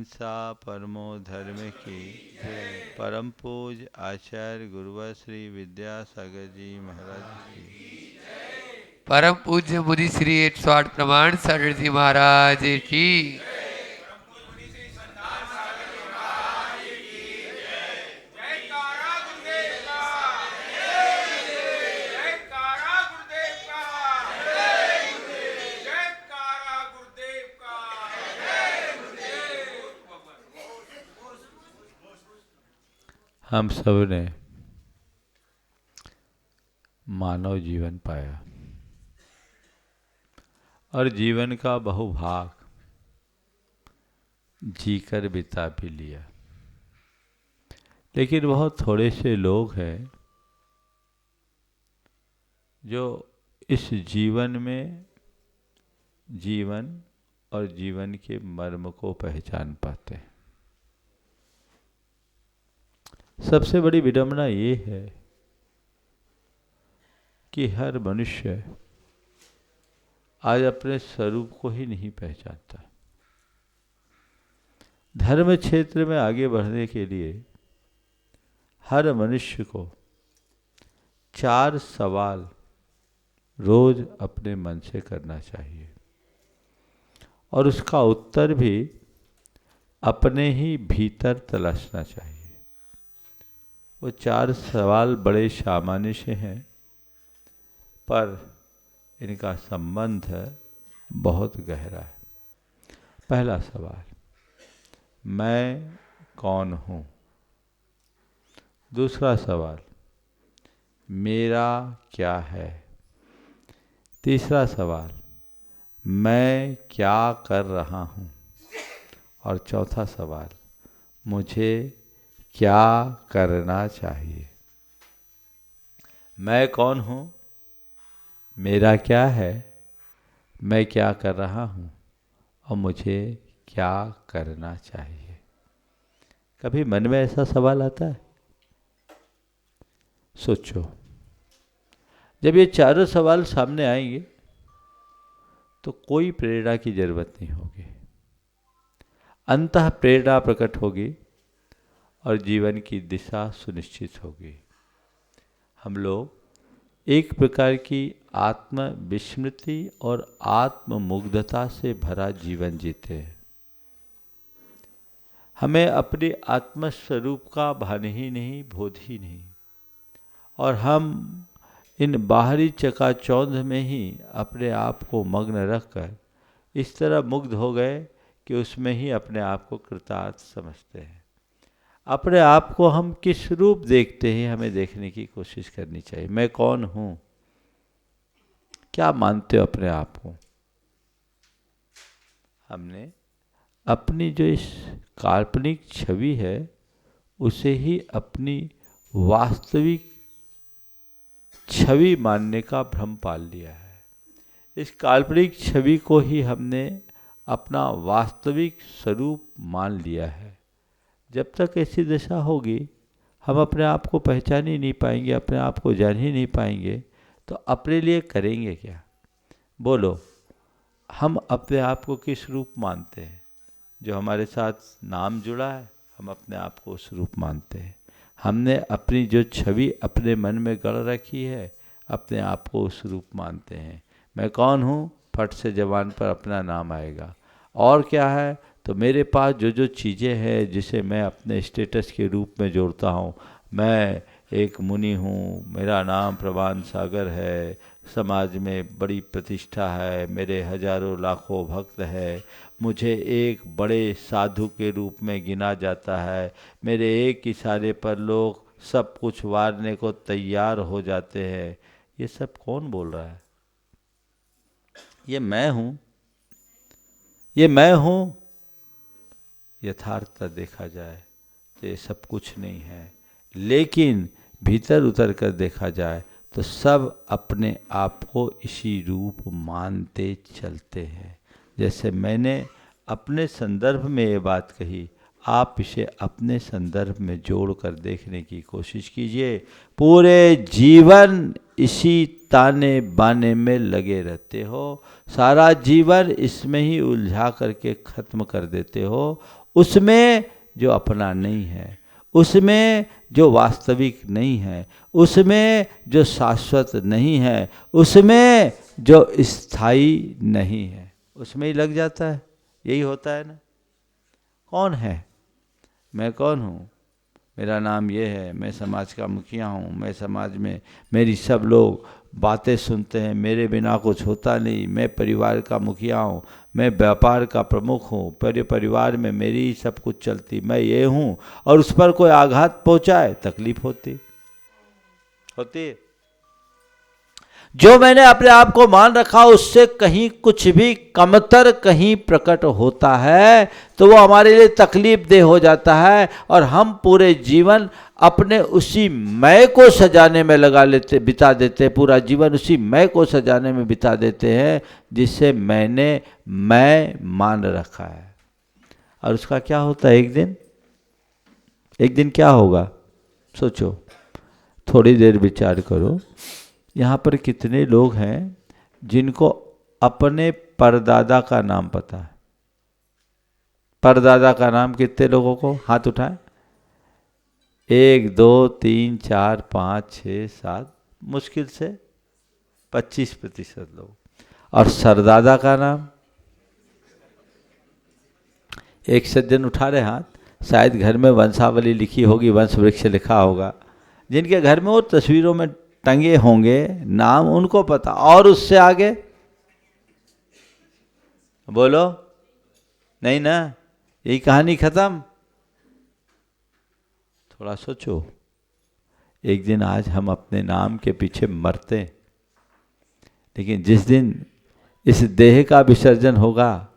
अहिंसा परमो धर्म की जय। परम पूज आचार्य गुरुवर श्री विद्यासागर जी महाराज की। परम पूज्य मुनि श्री 108 प्रमाण सागर जी महाराज की। हम सब ने मानव जीवन पाया और जीवन का बहुभाग जीकर बिता भी लिया, लेकिन बहुत थोड़े से लोग हैं जो इस जीवन में जीवन और जीवन के मर्म को पहचान पाते हैं। सबसे बड़ी विडंबना ये है कि हर मनुष्य आज अपने स्वरूप को ही नहीं पहचानता। धर्म क्षेत्र में आगे बढ़ने के लिए हर मनुष्य को 4 सवाल रोज अपने मन से करना चाहिए और उसका उत्तर भी अपने ही भीतर तलाशना चाहिए। वो 4 सवाल बड़े सामान्य से हैं, पर इनका संबंध बहुत गहरा है। पहला सवाल, मैं कौन हूँ? दूसरा सवाल, मेरा क्या है? तीसरा सवाल, मैं क्या कर रहा हूँ? और चौथा सवाल, मुझे क्या करना चाहिए? मैं कौन हूँ, मेरा क्या है, मैं क्या कर रहा हूँ और मुझे क्या करना चाहिए? कभी मन में ऐसा सवाल आता है? सोचो, जब ये चारों सवाल सामने आएंगे तो कोई प्रेरणा की जरूरत नहीं होगी, अंतः प्रेरणा प्रकट होगी और जीवन की दिशा सुनिश्चित होगी। हम लोग एक प्रकार की आत्म विस्मृति और आत्म मुग्धता से भरा जीवन जीते हैं। हमें अपने आत्मस्वरूप का भान ही नहीं, बोध ही नहीं, और हम इन बाहरी चकाचौंध में ही अपने आप को मग्न रखकर इस तरह मुग्ध हो गए कि उसमें ही अपने आप को कृतार्थ समझते हैं। अपने आप को हम किस रूप देखते हैं, हमें देखने की कोशिश करनी चाहिए। मैं कौन हूँ? क्या मानते हो अपने आप को? हमने अपनी जो इस काल्पनिक छवि है उसे ही अपनी वास्तविक छवि मानने का भ्रम पाल लिया है। इस काल्पनिक छवि को ही हमने अपना वास्तविक स्वरूप मान लिया है। जब तक ऐसी दशा होगी, हम अपने आप को पहचान ही नहीं पाएंगे, अपने आप को जान ही नहीं पाएंगे, तो अपने लिए करेंगे क्या? बोलो, हम अपने आप को किस रूप मानते हैं? जो हमारे साथ नाम जुड़ा है, हम अपने आप को उस रूप मानते हैं। हमने अपनी जो छवि अपने मन में गढ़ रखी है, अपने आप को उस रूप मानते हैं। मैं कौन हूँ? फट से जबान पर अपना नाम आएगा। और क्या है? तो मेरे पास जो जो चीज़ें हैं जिसे मैं अपने स्टेटस के रूप में जोड़ता हूँ, मैं एक मुनि हूँ, मेरा नाम प्रवान सागर है, समाज में बड़ी प्रतिष्ठा है, मेरे हजारों लाखों भक्त है, मुझे एक बड़े साधु के रूप में गिना जाता है, मेरे एक इशारे पर लोग सब कुछ वारने को तैयार हो जाते हैं। ये सब कौन बोल रहा है? ये मैं हूँ, ये मैं हूँ। यथार्थता देखा जाए तो ये सब कुछ नहीं है, लेकिन भीतर उतर कर देखा जाए तो सब अपने आप को इसी रूप मानते चलते हैं। जैसे मैंने अपने संदर्भ में ये बात कही, आप इसे अपने संदर्भ में जोड़कर देखने की कोशिश कीजिए। पूरे जीवन इसी ताने बाने में लगे रहते हो, सारा जीवन इसमें ही उलझा करके ख़त्म कर देते हो। उसमें जो अपना नहीं है, उसमें जो वास्तविक नहीं है, उसमें जो शाश्वत नहीं है, उसमें जो स्थायी नहीं है, उसमें ही लग जाता है। यही होता है ना। कौन है? मैं कौन हूँ? मेरा नाम ये है, मैं समाज का मुखिया हूँ, मैं समाज में मेरी सब लोग बातें सुनते हैं, मेरे बिना कुछ होता नहीं, मैं परिवार का मुखिया हूँ, मैं व्यापार का प्रमुख हूँ, परिवार में मेरी ही सब कुछ चलती, मैं ये हूँ। और उस पर कोई आघात पहुँचाए, तकलीफ होती है। जो मैंने अपने आप को मान रखा उससे कहीं कुछ भी कमतर कहीं प्रकट होता है तो वो हमारे लिए तकलीफ देह हो जाता है, और हम पूरे जीवन अपने उसी मैं को सजाने में बिता देते, पूरा जीवन उसी मैं को सजाने में बिता देते हैं जिससे मैं मान रखा है। और उसका क्या होता है? एक दिन क्या होगा? सोचो, थोड़ी देर विचार करो। यहाँ पर कितने लोग हैं जिनको अपने परदादा का नाम पता है? परदादा का नाम कितने लोगों को? हाथ उठाएं। 1 2 3 4 5 6 7, मुश्किल से 25% लोग। और सरदादा का नाम? एक सज्जन उठा रहे हाथ, शायद घर में वंशावली लिखी होगी, वंश वृक्ष लिखा होगा, जिनके घर में वो तस्वीरों में टंगे होंगे नाम, उनको पता। और उससे आगे बोलो, नहीं ना, यही कहानी खत्म। थोड़ा सोचो, एक दिन आज हम अपने नाम के पीछे मरते, लेकिन जिस दिन इस देह का विसर्जन होगा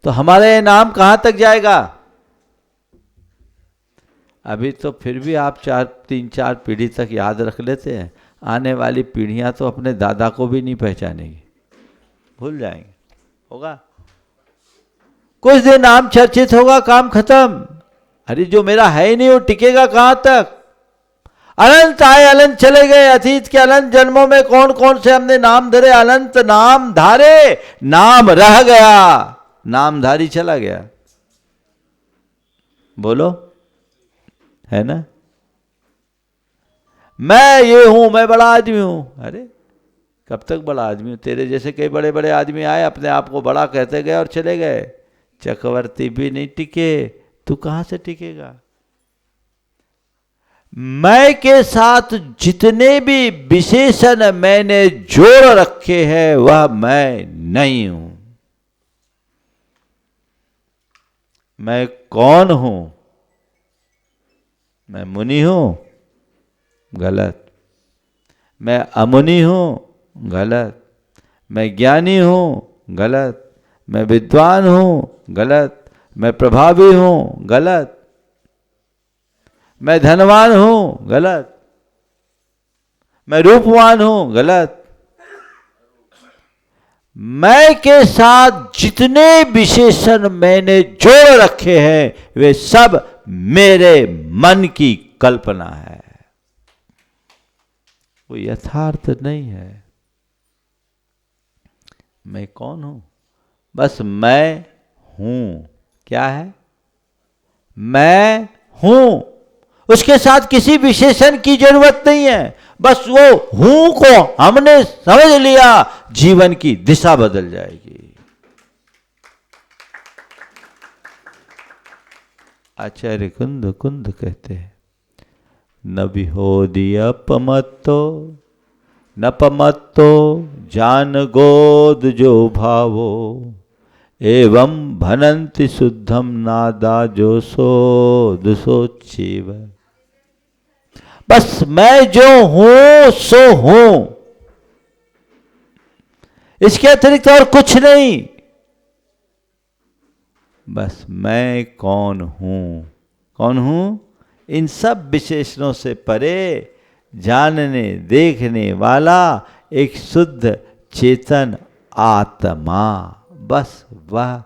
तो हमारा ये नाम कहाँ तक जाएगा? अभी तो फिर भी आप 3-4 पीढ़ी तक याद रख लेते हैं, आने वाली पीढ़ियां तो अपने दादा को भी नहीं पहचानेगी, भूल जाएंगे। होगा कुछ दिन नाम चर्चित होगा, काम खत्म। अरे जो मेरा है ही नहीं वो टिकेगा कहां तक? अनंत आए अनंत चले गए, अतीत के अनंत जन्मों में कौन कौन से हमने नाम धरे, अनंत नाम धारे, नाम रह गया, नामधारी चला गया। बोलो, है ना? मैं ये हूं, मैं बड़ा आदमी हूं। अरे कब तक बड़ा आदमी हूं? तेरे जैसे कई बड़े बड़े आदमी आए, अपने आप को बड़ा कहते गए और चले गए। चक्रवर्ती भी नहीं टिके, तू कहां से टिकेगा? मैं के साथ जितने भी विशेषण मैंने जोड़ रखे हैं वह मैं नहीं हूं। मैं कौन हूं? मैं मुनि हूं? गलत। मैं अमुनि हूं? गलत। मैं ज्ञानी हूं? गलत। मैं विद्वान हूं? गलत। मैं प्रभावी हूं? गलत। मैं धनवान हूं? गलत। मैं रूपवान हूं? गलत। मैं के साथ जितने विशेषण मैंने जोड़ रखे हैं वे सब मेरे मन की कल्पना है, वो यथार्थ नहीं है। मैं कौन हूं? बस मैं हूं। क्या है? मैं हूं, उसके साथ किसी विशेषण की जरूरत नहीं है। बस वो हूं को हमने समझ लिया, जीवन की दिशा बदल जाएगी। आचार्य कुंद कहते हैं, न विहोदियपमत्तो नपमत्तो जान गोद जो भावो, एवं भनंति शुद्धम नादा जो सोद सोचीव। बस मैं जो हूं सो हूं, इसके अतिरिक्त और कुछ नहीं। बस मैं कौन हूं? कौन हूं? इन सब विशेषणों से परे जानने देखने वाला एक शुद्ध चेतन आत्मा, बस वह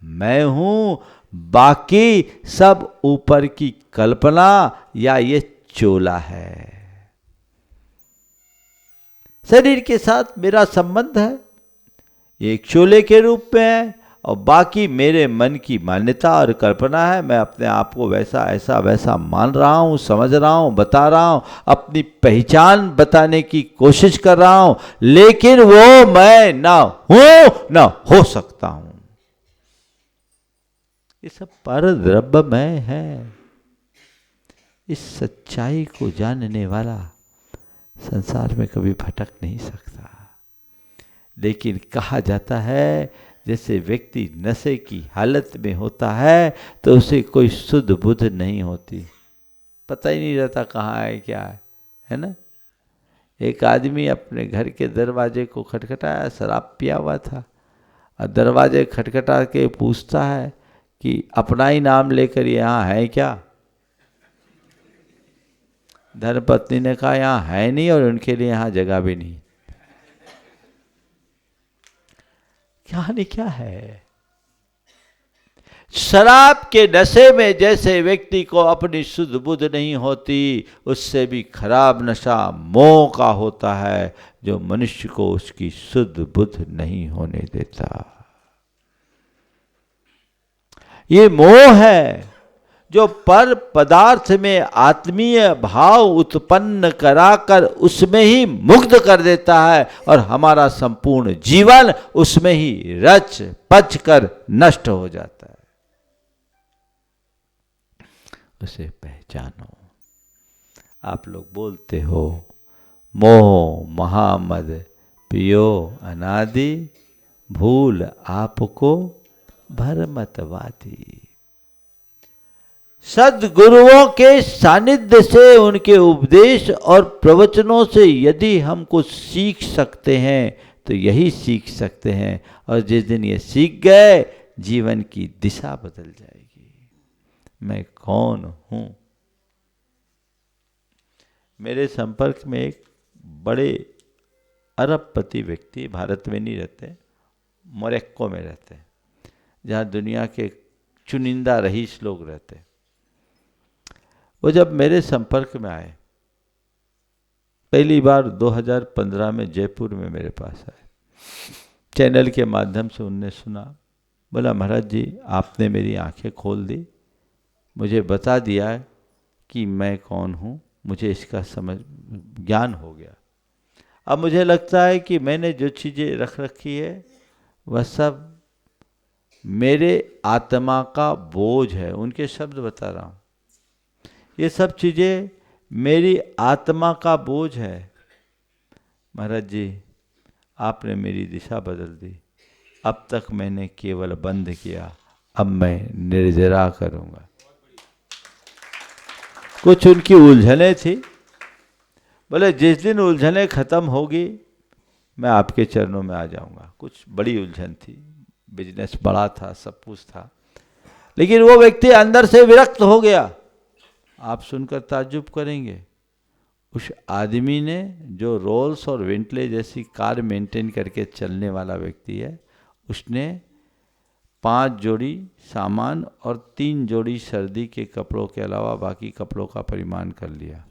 मैं हूं। बाकी सब ऊपर की कल्पना या ये चोला है। शरीर के साथ मेरा संबंध है, ये एक चोले के रूप में है, और बाकी मेरे मन की मान्यता और कल्पना है। मैं अपने आप को वैसा ऐसा वैसा मान रहा हूँ, समझ रहा हूँ, बता रहा हूँ, अपनी पहचान बताने की कोशिश कर रहा हूँ, लेकिन वो मैं ना हूँ ना हो सकता हूँ। ये सब परद्रव्यमय है। इस सच्चाई को जानने वाला संसार में कभी भटक नहीं सकता। लेकिन कहा जाता है जैसे व्यक्ति नशे की हालत में होता है तो उसे कोई शुद्ध बुद्ध नहीं होती, पता ही नहीं रहता कहाँ है क्या है ना। एक आदमी अपने घर के दरवाजे को खटखटाया, शराब पिया हुआ था, और दरवाजे खटखटा के पूछता है कि अपना ही नाम लेकर यहाँ है क्या। धर्मपत्नी ने कहा यहाँ है नहीं और उनके लिए यहाँ जगह भी नहीं। कहानी क्या है? शराब के नशे में जैसे व्यक्ति को अपनी शुद्ध बुद्ध नहीं होती, उससे भी खराब नशा मोह का होता है, जो मनुष्य को उसकी शुद्ध बुद्ध नहीं होने देता। ये मोह है जो पर पदार्थ में आत्मीय भाव उत्पन्न कराकर उसमें ही मुग्ध कर देता है, और हमारा संपूर्ण जीवन उसमें ही रच पच कर नष्ट हो जाता है। उसे पहचानो। आप लोग बोलते हो मोह महामद पियो अनादि, भूल आपको भरमतवादी। सद्गुरुओं के सानिध्य से, उनके उपदेश और प्रवचनों से यदि हम कुछ सीख सकते हैं तो यही सीख सकते हैं, और जिस दिन ये सीख गए जीवन की दिशा बदल जाएगी। मैं कौन हूं? मेरे संपर्क में एक बड़े अरबपति व्यक्ति, भारत में नहीं रहते, मोरक्को में रहते हैं, जहाँ दुनिया के चुनिंदा रईस लोग रहते हैं। वो जब मेरे संपर्क में आए, पहली बार 2015 में जयपुर में मेरे पास आए, चैनल के माध्यम से उनने सुना, बोला महाराज जी आपने मेरी आंखें खोल दी, मुझे बता दिया कि मैं कौन हूँ, मुझे इसका समझ ज्ञान हो गया। अब मुझे लगता है कि मैंने जो चीज़ें रख रखी है वह सब मेरे आत्मा का बोझ है। उनके शब्द बता रहा हूँ, ये सब चीज़ें मेरी आत्मा का बोझ है। महाराज जी आपने मेरी दिशा बदल दी, अब तक मैंने केवल बंद किया, अब मैं निर्जरा करूँगा। कुछ उनकी उलझनें थी, बोले जिस दिन उलझनें खत्म होगी मैं आपके चरणों में आ जाऊँगा। कुछ बड़ी उलझन थी, बिजनेस बड़ा था, सब कुछ था, लेकिन वो व्यक्ति अंदर से विरक्त हो गया। आप सुनकर ताज्जुब करेंगे, उस आदमी ने, जो रोल्स और वेंटले जैसी कार मेंटेन करके चलने वाला व्यक्ति है, उसने 5 जोड़ी सामान और 3 जोड़ी सर्दी के कपड़ों के अलावा बाकी कपड़ों का परिमाण कर लिया,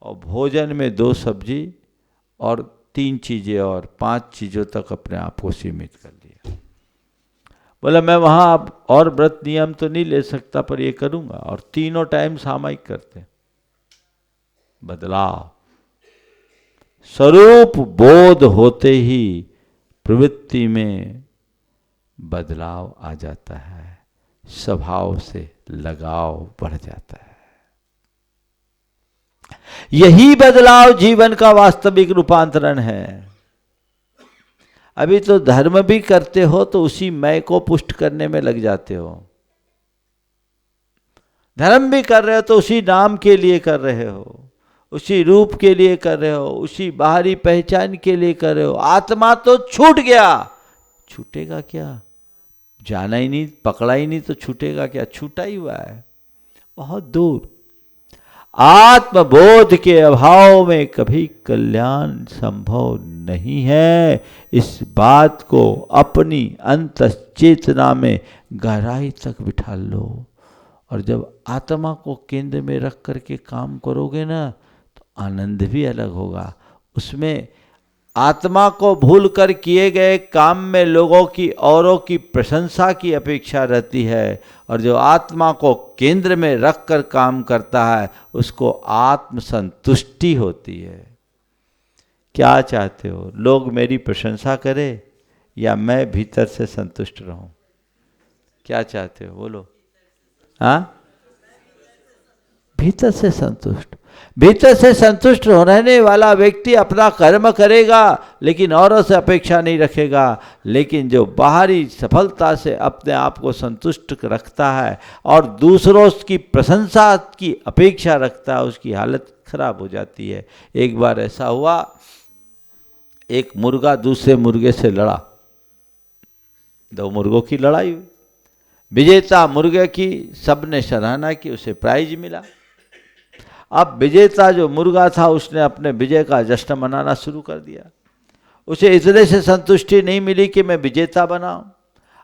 और भोजन में 2 सब्जी और 3 चीज़ें और 5 चीज़ों तक अपने आप को सीमित कर लिया। बोला मैं वहाँ अब और व्रत नियम तो नहीं ले सकता, पर ये करूँगा, और तीनों टाइम सामयिक करते। बदलाव, स्वरूप बोध होते ही प्रवृत्ति में बदलाव आ जाता है, स्वभाव से लगाव बढ़ जाता है। यही बदलाव जीवन का वास्तविक रूपांतरण है। अभी तो धर्म भी करते हो तो उसी मैं को पुष्ट करने में लग जाते हो। धर्म भी कर रहे हो तो उसी नाम के लिए कर रहे हो, उसी रूप के लिए कर रहे हो, उसी बाहरी पहचान के लिए कर रहे हो। आत्मा तो छूट गया, छूटेगा क्या? जाना ही नहीं, पकड़ा ही नहीं तो छूटेगा क्या? छूटा ही हुआ है बहुत दूर। आत्मबोध के अभाव में कभी कल्याण संभव नहीं है। इस बात को अपनी अंतश्चेतना में गहराई तक बिठा लो, और जब आत्मा को केंद्र में रख करके काम करोगे ना तो आनंद भी अलग होगा। उसमें आत्मा को भूलकर किए गए काम में लोगों की, औरों की प्रशंसा की अपेक्षा रहती है, और जो आत्मा को केंद्र में रखकर काम करता है उसको आत्मसंतुष्टि होती है। क्या चाहते हो, लोग मेरी प्रशंसा करें या मैं भीतर से संतुष्ट रहूं? क्या चाहते हो बोलो? हाँ, भीतर से संतुष्ट। भीतर से संतुष्ट रहने वाला व्यक्ति अपना कर्म करेगा लेकिन औरों से अपेक्षा नहीं रखेगा। लेकिन जो बाहरी सफलता से अपने आप को संतुष्ट रखता है और दूसरों की प्रशंसा की अपेक्षा रखता है, उसकी हालत खराब हो जाती है। एक बार ऐसा हुआ, एक मुर्गा दूसरे मुर्गे से लड़ा, दो मुर्गों की लड़ाई हुई। विजेता मुर्गे की सबने सराहना की, उसे प्राइज मिला। अब विजेता जो मुर्गा था उसने अपने विजय का जश्न मनाना शुरू कर दिया। उसे इतने से संतुष्टि नहीं मिली कि मैं विजेता बना।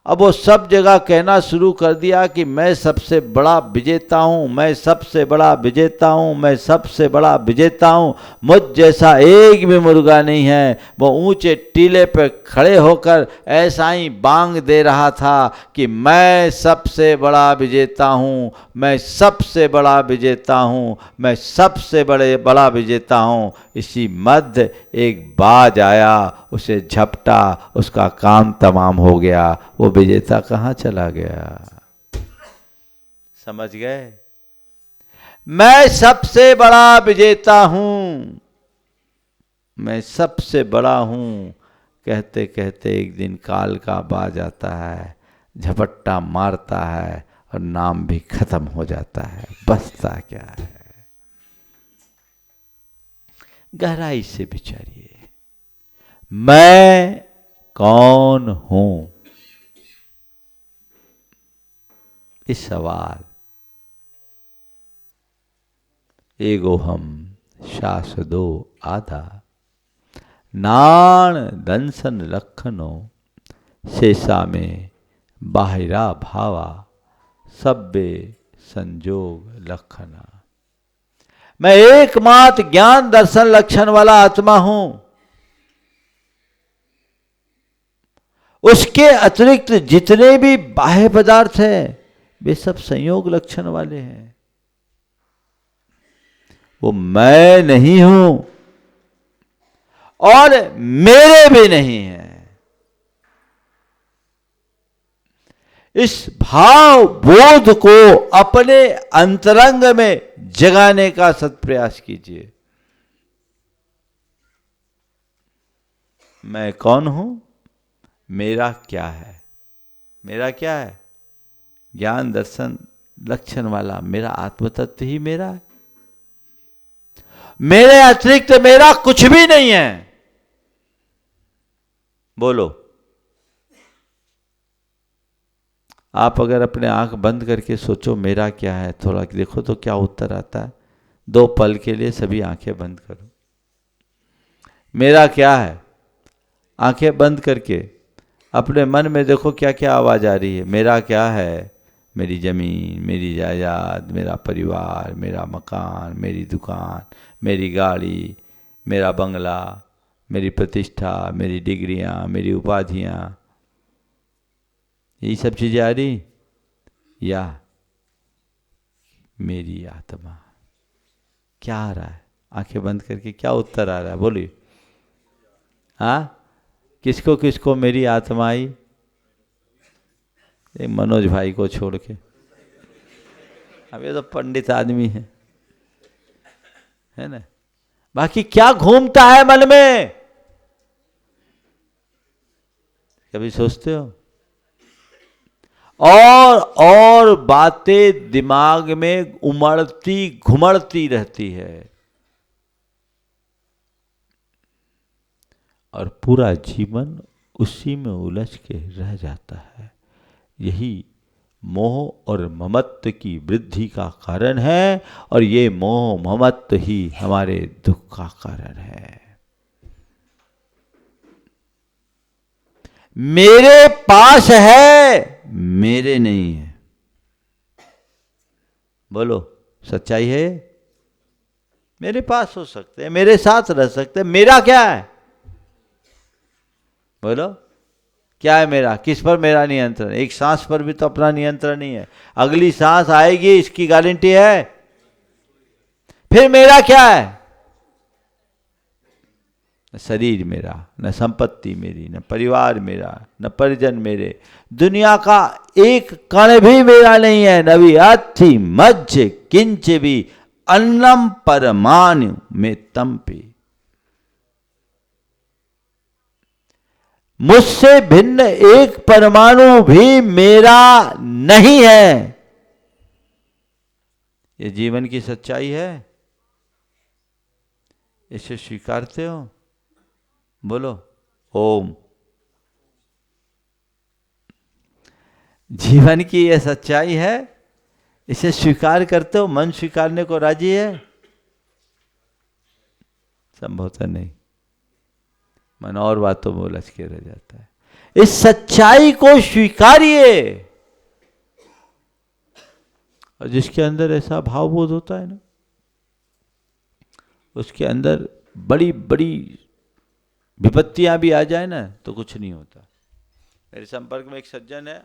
अब वो सब जगह कहना शुरू कर दिया कि मैं सबसे बड़ा विजेता हूँ, मैं सबसे बड़ा विजेता हूँ, मैं सबसे बड़ा विजेता हूँ। मुझ जैसा एक भी मुर्गा नहीं है। वो ऊंचे टीले पर खड़े होकर ऐसा ही बांग दे रहा था कि मैं सबसे बड़ा विजेता हूँ, मैं सबसे बड़ा विजेता हूँ, मैं सबसे बड़ा विजेता हूँ। इसी मध्य एक बाज आया, उसे झपटा, उसका काम तमाम हो गया। वो विजेता कहाँ चला गया? समझ गए? मैं सबसे बड़ा विजेता हूं, मैं सबसे बड़ा हूं कहते कहते एक दिन काल का बाज आता है, झपट्टा मारता है और नाम भी खत्म हो जाता है। बचता क्या है? गहराई से विचारिए, मैं कौन हूं? इस सवाल एगो हम शासदो आधा नाण दंसन लखनो शेषा में बाहिरा भावा सब्बे संजोग लखना। मैं एकमात्र ज्ञान दर्शन लक्षण वाला आत्मा हूं। उसके अतिरिक्त जितने भी बाह्य पदार्थ हैं वे सब संयोग लक्षण वाले हैं। वो मैं नहीं हूं और मेरे भी नहीं है। इस भाव बोध को अपने अंतरंग में जगाने का सत्प्रयास कीजिए। मैं कौन हूं? मेरा क्या है? मेरा क्या है? ज्ञान दर्शन लक्षण वाला मेरा आत्मतत्व ही मेरा है। मेरे अतिरिक्त मेरा कुछ भी नहीं है। बोलो, आप अगर अपने आंख बंद करके सोचो मेरा क्या है, थोड़ा देखो तो क्या उत्तर आता है। 2 पल के लिए सभी आंखें बंद करो। मेरा क्या है? आंखें बंद करके अपने मन में देखो क्या क्या आवाज आ रही है। मेरा क्या है? मेरी जमीन, मेरी जायदाद, मेरा परिवार, मेरा मकान, मेरी दुकान, मेरी गाड़ी, मेरा बंगला, मेरी प्रतिष्ठा, मेरी डिग्रियां, मेरी उपाधियां, यही सब चीजें आ रही, या मेरी आत्मा? क्या आ रहा है? आंखें बंद करके क्या उत्तर आ रहा है? बोलिए। हाँ, किसको किसको मेरी आत्मा आई? मनोज भाई को छोड़ के। अब ये तो पंडित आदमी है ना। बाकी क्या घूमता है मन में? कभी सोचते हो? और बातें दिमाग में उमड़ती घुमड़ती रहती है और पूरा जीवन उसी में उलझ के रह जाता है। यही मोह और ममत्व की वृद्धि का कारण है और ये मोह ममत्व ही हमारे दुख का कारण है। मेरे पास है, मेरे नहीं है। बोलो, सच्चाई है? मेरे पास हो सकते हैं, मेरे साथ रह सकते हैं। मेरा क्या है? बोलो क्या है मेरा, किस पर मेरा नियंत्रण? एक सांस पर भी तो अपना नियंत्रण नहीं है। अगली सांस आएगी इसकी गारंटी है? फिर मेरा क्या है? न शरीर मेरा, न संपत्ति मेरी, न परिवार मेरा, न परिजन मेरे, दुनिया का एक कण भी मेरा नहीं है। नवी अथि मज्ज किंच भी अन्नम परमाणु में तंपी। मुझसे भिन्न एक परमाणु भी मेरा नहीं है। ये जीवन की सच्चाई है। इसे स्वीकारते हो? बोलो ओम। जीवन की यह सच्चाई है, इसे स्वीकार करते हो? मन स्वीकारने को राजी है? संभवतः नहीं, मन और बातों में उलझ के रह जाता है। इस सच्चाई को स्वीकारिए। और जिसके अंदर ऐसा भावबोध होता है ना, उसके अंदर बड़ी बड़ी विपत्तियां भी आ जाए ना तो कुछ नहीं होता। मेरे संपर्क में एक सज्जन है,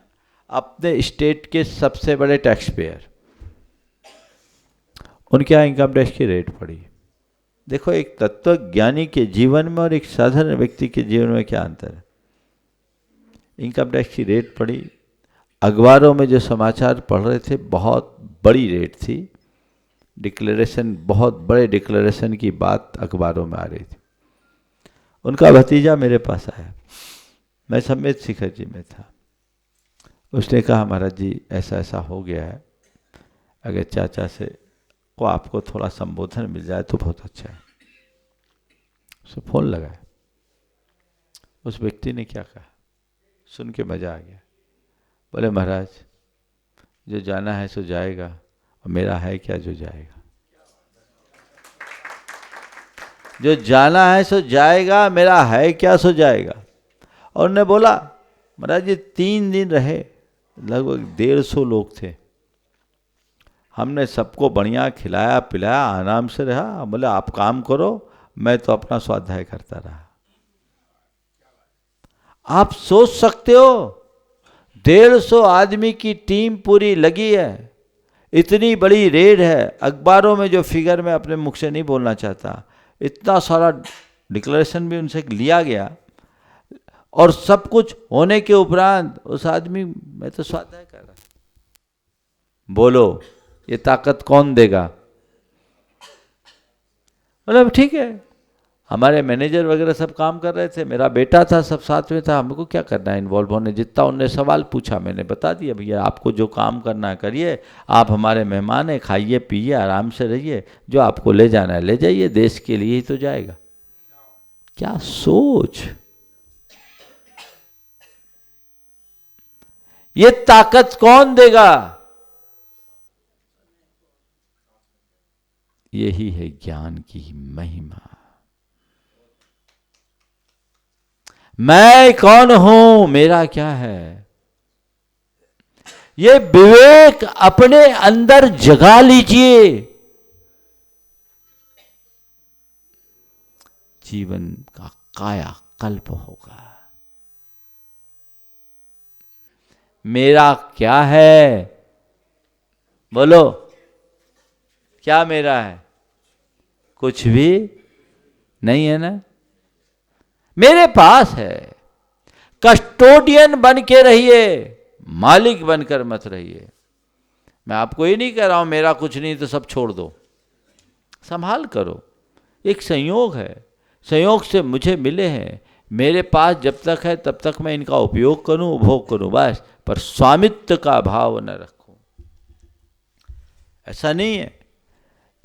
अपने स्टेट के सबसे बड़े टैक्स पेयर, उनके यहाँ इनकम टैक्स की रेट पड़ी। देखो, एक तत्वज्ञानी के जीवन में और एक साधारण व्यक्ति के जीवन में क्या अंतर है। इनकम टैक्स की रेट पड़ी, अखबारों में जो समाचार पढ़ रहे थे बहुत बड़ी रेट थी, डिक्लेरेशन, बहुत बड़े डिक्लेरेशन की बात अखबारों में आ रही थी। उनका भतीजा मेरे पास आया, मैं सम्मेत शिखर जी में था। उसने कहा महाराज जी ऐसा ऐसा हो गया है, अगर चाचा से को आपको थोड़ा संबोधन मिल जाए तो बहुत अच्छा है। उसको फोन लगाया। उस व्यक्ति ने क्या कहा, सुन के मजा आ गया। बोले महाराज जो जाना है सो जाएगा, और मेरा है क्या जो जाएगा। जो जाना है सो जाएगा, मेरा है क्या सो जाएगा। और उन्होंने बोला महाराज जी 3 दिन रहे, लगभग 150 लोग थे, हमने सबको बढ़िया खिलाया पिलाया, आराम से रहा। बोले आप काम करो, मैं तो अपना स्वाध्याय करता रहा। आप सोच सकते हो 150 आदमी की टीम पूरी लगी है, इतनी बड़ी रेड है। अखबारों में जो फिगर मैं अपने मुख से नहीं बोलना चाहता, इतना सारा डिक्लेरेशन भी उनसे लिया गया, और सब कुछ होने के उपरांत उस आदमी, मैं तो स्वाध्याय कर रहा। बोलो ये ताकत कौन देगा? मतलब ठीक है, हमारे मैनेजर वगैरह सब काम कर रहे थे, मेरा बेटा था, सब साथ में था, हमको क्या करना है इन्वॉल्व होने। जितना उनने सवाल पूछा मैंने बता दिया, भैया आपको जो काम करना है करिए, आप हमारे मेहमान हैं, खाइए पिए आराम से रहिए, जो आपको ले जाना है ले जाइए, देश के लिए ही तो जाएगा। क्या सोच! ये ताकत कौन देगा? यही है ज्ञान की महिमा। मैं कौन हूं, मेरा क्या है, ये विवेक अपने अंदर जगा लीजिए। जीवन का कायाकल्प होगा। मेरा क्या है? बोलो क्या मेरा है? कुछ भी नहीं है ना। मेरे पास है। कस्टोडियन बन के रहिए, मालिक बनकर मत रहिए। मैं आपको ये नहीं कह रहा हूं मेरा कुछ नहीं तो सब छोड़ दो, संभाल करो। एक संयोग है, संयोग से मुझे मिले हैं, मेरे पास जब तक है तब तक मैं इनका उपयोग करूं, उपभोग करूं बस, पर स्वामित्व का भाव न रखूं। ऐसा नहीं है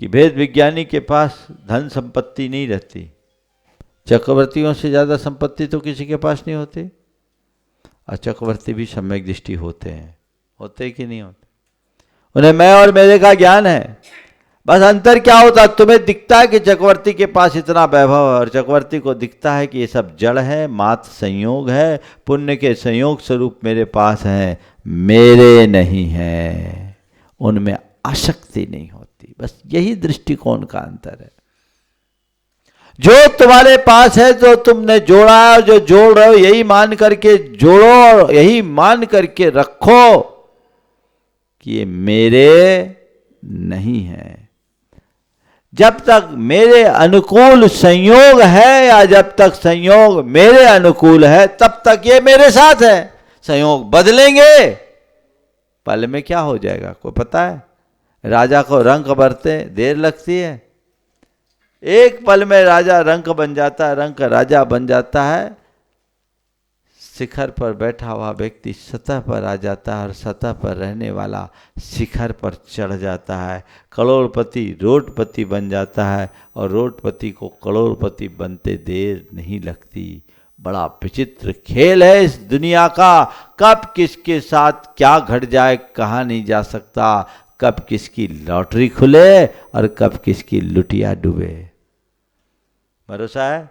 कि वेद विज्ञानी के पास धन संपत्ति नहीं रहती। चक्रवर्तियों से ज्यादा संपत्ति तो किसी के पास नहीं होती, और चक्रवर्ती भी सम्यक दृष्टि होते हैं, होते कि नहीं होते। उन्हें मैं और मेरे का ज्ञान है। बस अंतर क्या होता, तुम्हें दिखता है कि चक्रवर्ती के पास इतना वैभव है, और चक्रवर्ती को दिखता है कि ये सब जड़ है, मात्र संयोग है, पुण्य के संयोग स्वरूप मेरे पास है, मेरे नहीं है, उनमें आसक्ति नहीं होती। बस यही दृष्टिकोण का अंतर है। जो तुम्हारे पास है, जो तुमने जोड़ा है, जो जोड़ रहे हो, यही मान करके जोड़ो और यही मान करके रखो कि ये मेरे नहीं है। जब तक मेरे अनुकूल संयोग है या जब तक संयोग मेरे अनुकूल है, तब तक ये मेरे साथ है। संयोग बदलेंगे, पल में क्या हो जाएगा कोई पता है? राजा को रंग भरते देर लगती है, एक पल में राजा रंग बन जाता है, रंग का राजा बन जाता है। शिखर पर बैठा हुआ व्यक्ति सतह पर आ जाता है और सतह पर रहने वाला शिखर पर चढ़ जाता है। करोड़पति रोडपति बन जाता है और रोडपति को करोड़पति बनते देर नहीं लगती। बड़ा विचित्र खेल है इस दुनिया का। कब किसके साथ क्या घट जाए कहा नहीं जा सकता। कब किसकी लॉटरी खुले और कब किसकी लुटिया डूबे। भरोसा है?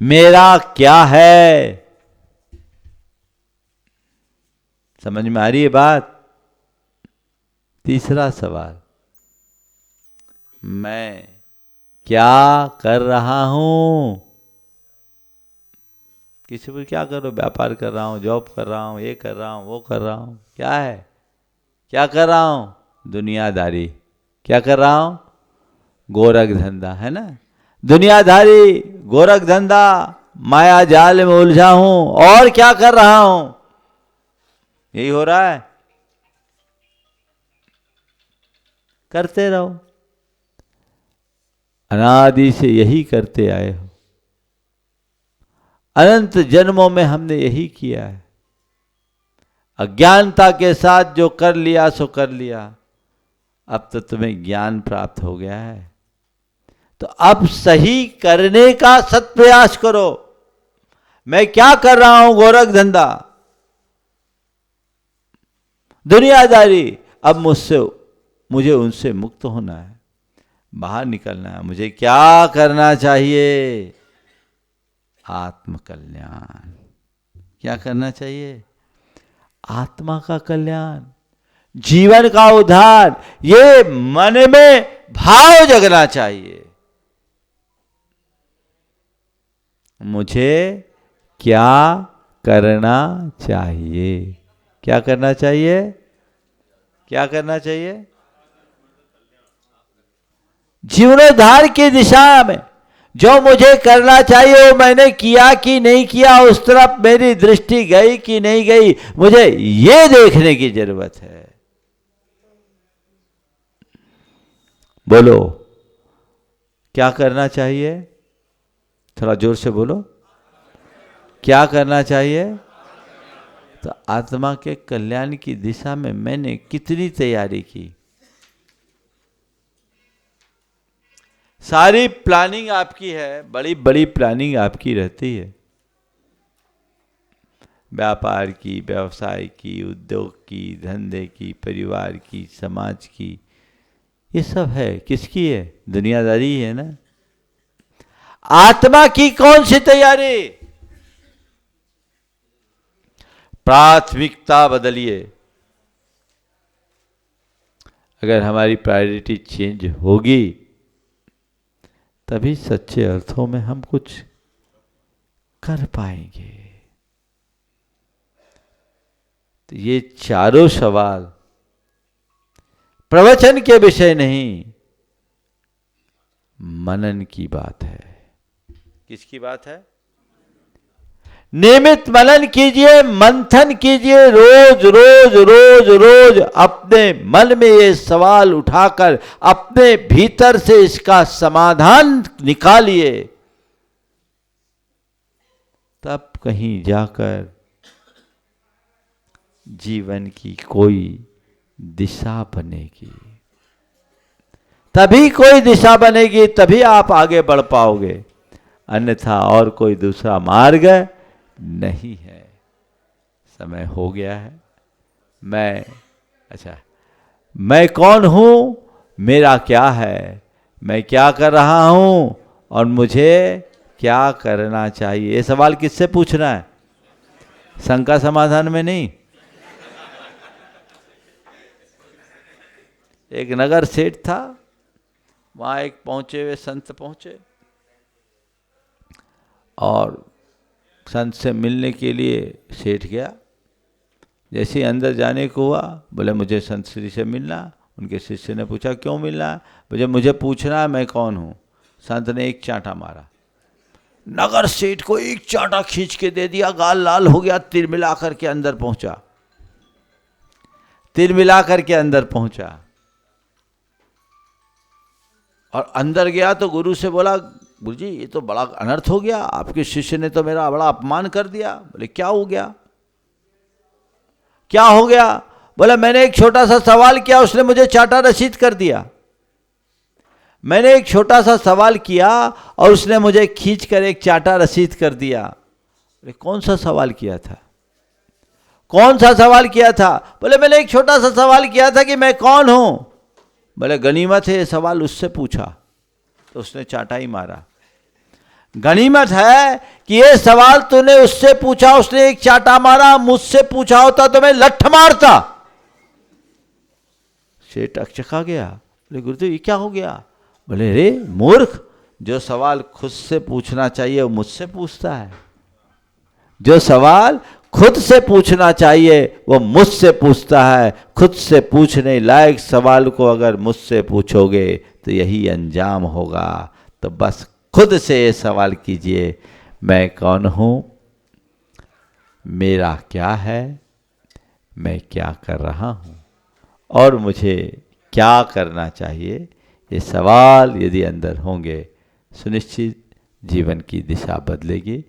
मेरा क्या है? समझ में आ रही है बात? तीसरा सवाल, मैं क्या कर रहा हूं? किसी को क्या करो, व्यापार कर रहा हूं, जॉब कर रहा हूं, ये कर रहा हूं, वो कर रहा हूं, क्या है? क्या कर रहा हूं? दुनियादारी। क्या कर रहा हूं? गोरख धंधा, है ना? दुनियादारी, गोरख धंधा, माया जाल में उलझा हूं। और क्या कर रहा हूं? यही हो रहा है। करते रहो, अनादि से यही करते आए हो। अनंत जन्मों में हमने यही किया है। अज्ञानता के साथ जो कर लिया सो कर लिया। अब तो तुम्हें ज्ञान प्राप्त हो गया है, तो अब सही करने का सत्प्रयास करो। मैं क्या कर रहा हूं? गोरख धंधा, दुनियादारी। अब मुझे उनसे मुक्त होना है, बाहर निकलना है। मुझे क्या करना चाहिए? आत्मकल्याण। क्या करना चाहिए? आत्मा का कल्याण, जीवन का उद्धार। ये मन में भाव जगना चाहिए। मुझे क्या करना चाहिए? क्या करना चाहिए? क्या करना चाहिए? जीवनोद्धार की दिशा में जो मुझे करना चाहिए वो मैंने किया कि नहीं किया, उस तरफ मेरी दृष्टि गई कि नहीं गई, मुझे ये देखने की जरूरत है। बोलो, क्या करना चाहिए? थोड़ा जोर से बोलो, क्या करना चाहिए? तो आत्मा के कल्याण की दिशा में मैंने कितनी तैयारी की? सारी प्लानिंग आपकी है, बड़ी बड़ी प्लानिंग आपकी रहती है। व्यापार की, व्यवसाय की, उद्योग की, धंधे की, परिवार की, समाज की, ये सब है। किसकी है? दुनियादारी है ना। आत्मा की कौन सी तैयारी? प्राथमिकता बदलिए। अगर हमारी प्रायोरिटी चेंज होगी तभी सच्चे अर्थों में हम कुछ कर पाएंगे। तो ये चारों सवाल प्रवचन के विषय नहीं, मनन की बात है। किसकी बात है? नियमित मनन कीजिए, मंथन कीजिए, रोज रोज रोज रोज अपने मन में ये सवाल उठाकर अपने भीतर से इसका समाधान निकालिए। तब कहीं जाकर जीवन की कोई दिशा बनेगी, तभी कोई दिशा बनेगी, तभी आप आगे बढ़ पाओगे। अन्यथा और कोई दूसरा मार्ग नहीं है। समय हो गया है। मैं कौन हूं? मेरा क्या है? मैं क्या कर रहा हूं और मुझे क्या करना चाहिए? ये सवाल किससे पूछना है? शंका समाधान में नहीं। एक नगर सेठ था, वहाँ एक पहुँचे हुए संत पहुँचे और संत से मिलने के लिए सेठ गया। जैसे ही अंदर जाने को हुआ, बोले मुझे संत श्री से मिलना। उनके शिष्य ने पूछा क्यों मिलना है? मुझे पूछना है मैं कौन हूँ। संत ने एक चांटा मारा, नगर सेठ को एक चांटा खींच के दे दिया, गाल लाल हो गया, तिर मिला करके अंदर पहुंचा, तिर मिला करके अंदर पहुंचा। और अंदर गया तो गुरु से बोला, गुरु जी ये तो बड़ा अनर्थ हो गया, आपके शिष्य ने तो मेरा बड़ा अपमान कर दिया। बोले क्या हो गया? क्या हो गया? बोला मैंने एक छोटा सा सवाल किया, उसने मुझे चांटा रसीद कर दिया। मैंने एक छोटा सा सवाल किया और उसने मुझे खींच कर एक चांटा रसीद कर दिया। बोले कौन सा सवाल किया था? कौन सा सवाल किया था? बोले मैंने एक छोटा सा सवाल किया था कि मैं कौन हूं। बोले गनीमत है ये सवाल उससे पूछा। तो उसने चांटा ही मारा। गनीमत है कि ये सवाल तूने उससे पूछा, उसने एक चांटा मारा, मुझसे पूछा होता तो मैं लठ मारता। सेठ अकचका गया। बोले गुरुदेव ये क्या हो गया? बोले रे मूर्ख, जो सवाल खुद से पूछना चाहिए वो मुझसे पूछता है, जो सवाल खुद से पूछना चाहिए वो मुझसे पूछता है। खुद से पूछने लायक सवाल को अगर मुझसे पूछोगे तो यही अंजाम होगा। तो बस खुद से ये सवाल कीजिए, मैं कौन हूँ, मेरा क्या है, मैं क्या कर रहा हूँ और मुझे क्या करना चाहिए। ये सवाल यदि अंदर होंगे सुनिश्चित जीवन की दिशा बदलेगी।